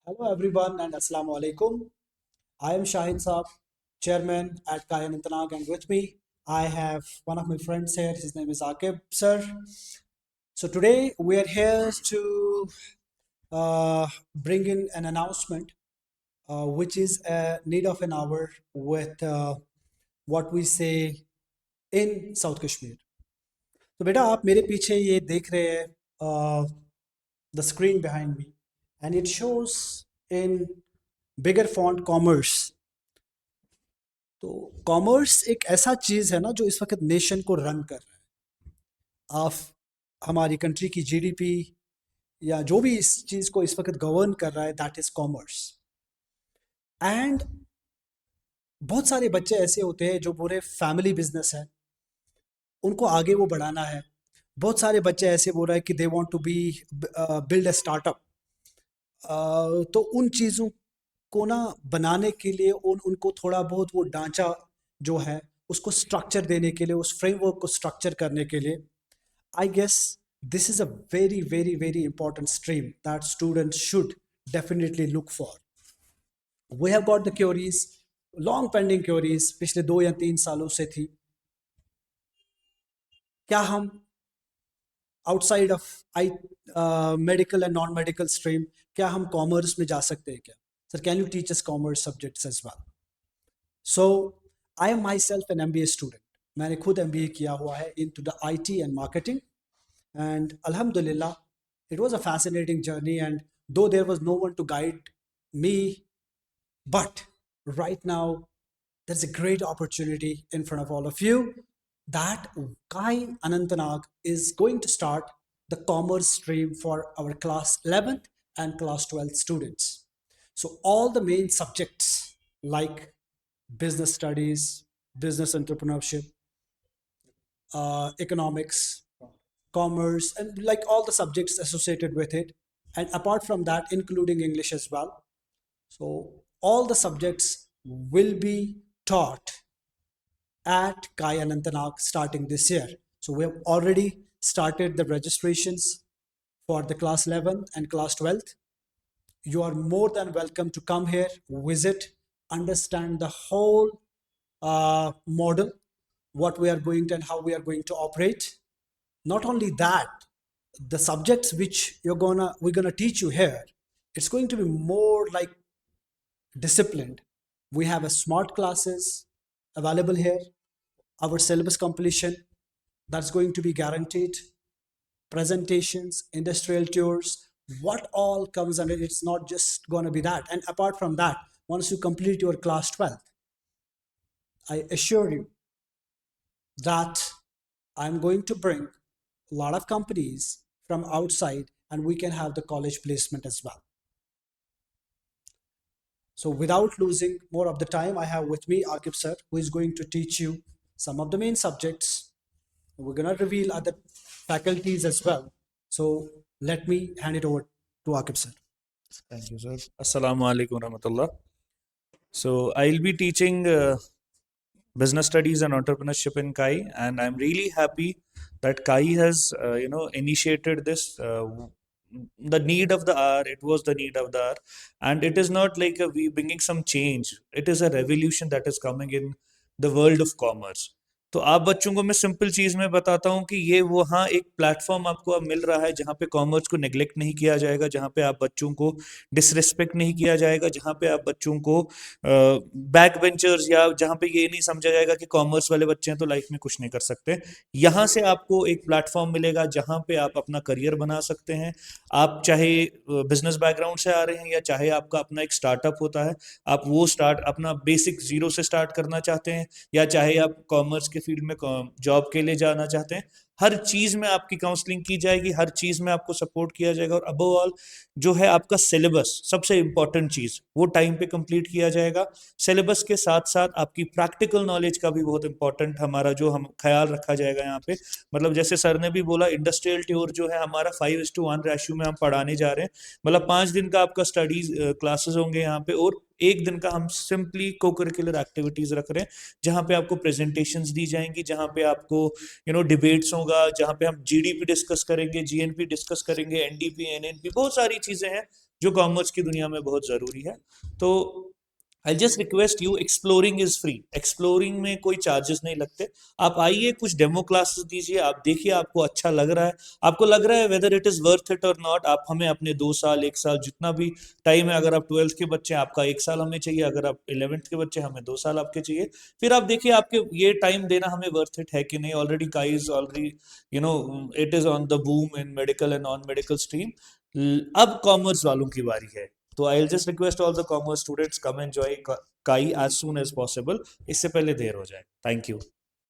Hello everyone and Assalamu alaikum. I am Shahid Saab, chairman at Kaya Anantnag, and with me I have one of my friends here. His name is Akib sir. So today we are here to bring in an announcement, which is a need of an hour with what we say in South Kashmir. तो बेटा आप मेरे पीछे ये देख रहे हैं the screen behind me, and it shows in bigger font commerce. तो कॉमर्स एक ऐसा चीज है ना जो इस वक्त नेशन को रन कर रहा है। आप हमारी कंट्री की जीडीपी या जो भी इस चीज को इस वक्त गवर्न कर रहा है, दैट इज कॉमर्स। एंड बहुत सारे बच्चे ऐसे होते हैं जो पूरे फैमिली बिजनेस है, उनको आगे वो बढ़ाना है। बहुत सारे बच्चे ऐसे बोल रहे हैं कि they want to be build a startup. तो उन चीज़ों को ना बनाने के लिए उनको थोड़ा बहुत वो ढांचा जो है उसको स्ट्रक्चर देने के लिए, उस फ्रेमवर्क को स्ट्रक्चर करने के लिए, I guess this is a very very very important stream that students should definitely look for. We have got the queries, long pending queries पिछले 2 या 3 सालों से थी। क्या हम outside of I medical and non medical stream, क्या हम commerce में जा सकते हैं क्या? Sir, can you teach us commerce subjects as well? So I am myself an MBA student. मैंने खुद MBA किया हुआ है into the IT and marketing, and alhamdulillah it was a fascinating journey, and though there was no one to guide me, but right now there's a great opportunity in front of all of you that Kai Anantnag is going to start the commerce stream for our class 11th and class 12th students. So all the main subjects like business studies, business entrepreneurship, economics, commerce, and like all the subjects associated with it. And apart from that, including English as well. So all the subjects will be taught at Kai Anantnag starting this year. So we have already started the registrations for the class 11th and class 12th. You are more than welcome to come here, visit, understand the whole model, what we are going to and how we are going to operate. Not only that, the subjects which we're gonna teach you here, it's going to be more like disciplined. We have a smart classes available here, our syllabus completion that's going to be guaranteed, presentations, industrial tours, what all comes under it. It's not just going to be that. And apart from that, once you complete your class 12th, I assure you that I'm going to bring a lot of companies from outside and we can have the college placement as well. So without losing more of the time, I have with me Akib sir, who is going to teach you some of the main subjects. We're going to reveal other faculties as well. So let me hand it over to Akib sir. Thank you, sir. Assalamu alaikum rahmatullah. So I'll be teaching business studies and entrepreneurship in Kai, and I'm really happy that Kai has initiated this. The need of the hour, it was the need of the hour, and it is not like we bringing some change. It is a revolution that is coming in the world of commerce. तो आप बच्चों को मैं simple चीज में बताता हूँ कि ये वहाँ एक प्लेटफॉर्म आपको अब मिल रहा है जहाँ पे कॉमर्स को नेग्लेक्ट नहीं किया जाएगा, जहाँ पे आप बच्चों को डिसरिस्पेक्ट नहीं किया जाएगा, जहाँ पे आप बच्चों को बैक बेंचर्स या जहाँ पे ये नहीं समझा जाएगा कि कॉमर्स वाले बच्चे हैं तो लाइफ में कुछ नहीं कर सकते। यहाँ से आपको एक प्लेटफॉर्म मिलेगा जहाँ पे आप अपना करियर बना सकते हैं। आप चाहे बिजनेस बैकग्राउंड से आ रहे हैं या चाहे आपका अपना एक स्टार्टअप होता है, आप वो स्टार्ट अपना बेसिक जीरो से स्टार्ट करना चाहते हैं, या चाहे आप कॉमर्स के फील्ड में जॉब के लिए जाना चाहते हैं, हर चीज में आपकी काउंसलिंग की जाएगी, हर चीज में आपको सपोर्ट किया जाएगा। और अबव ऑल जो है आपका सिलेबस, सबसे इंपॉर्टेंट चीज, वो टाइम पे कंप्लीट किया जाएगा। सिलेबस के साथ साथ आपकी प्रैक्टिकल नॉलेज का भी बहुत इंपॉर्टेंट हमारा जो हम ख्याल रखा जाएगा यहाँ पे। मतलब जैसे सर ने भी बोला, इंडस्ट्रियल टूर जो है हमारा 5:1 रेशियो में हम पढ़ाने जा रहे हैं। मतलब 5 दिन का आपका स्टडीज क्लासेस होंगे यहाँ पे, और 1 दिन का हम सिंपली को करिकुलर एक्टिविटीज रख रहे हैं जहाँ पे आपको प्रेजेंटेशंस दी जाएंगी, जहाँ पे आपको डिबेट्स होगा, जहाँ पे हम GDP डिस्कस करेंगे, GNP डिस्कस करेंगे, NDP NNP, बहुत सारी चीजें हैं जो कॉमर्स की दुनिया में बहुत ज़रूरी है। तो I just request you, exploring is free, exploring में कोई चार्जेस नहीं लगते। आप आइए, कुछ डेमो क्लासेस दीजिए, आप देखिए आपको अच्छा लग रहा है, आपको लग रहा है whether it is worth it और नॉट, आप हमें अपने 2 साल 1 साल जितना भी टाइम है, अगर आप 12th के बच्चे हैं आपका 1 साल हमें चाहिए, अगर आप 11th के बच्चे हमें 2 साल आपके चाहिए, फिर आप देखिए आपके ये टाइम देना हमें वर्थ इट है कि नहीं। ऑलरेडी काई is already, you know, it is on the boom in medical and non medical stream. अब कॉमर्स वालों की बारी है, तो I will just request all the commerce students, come enjoy काई एज सून एज पॉसिबल, इससे पहले देर हो जाए। Thank you.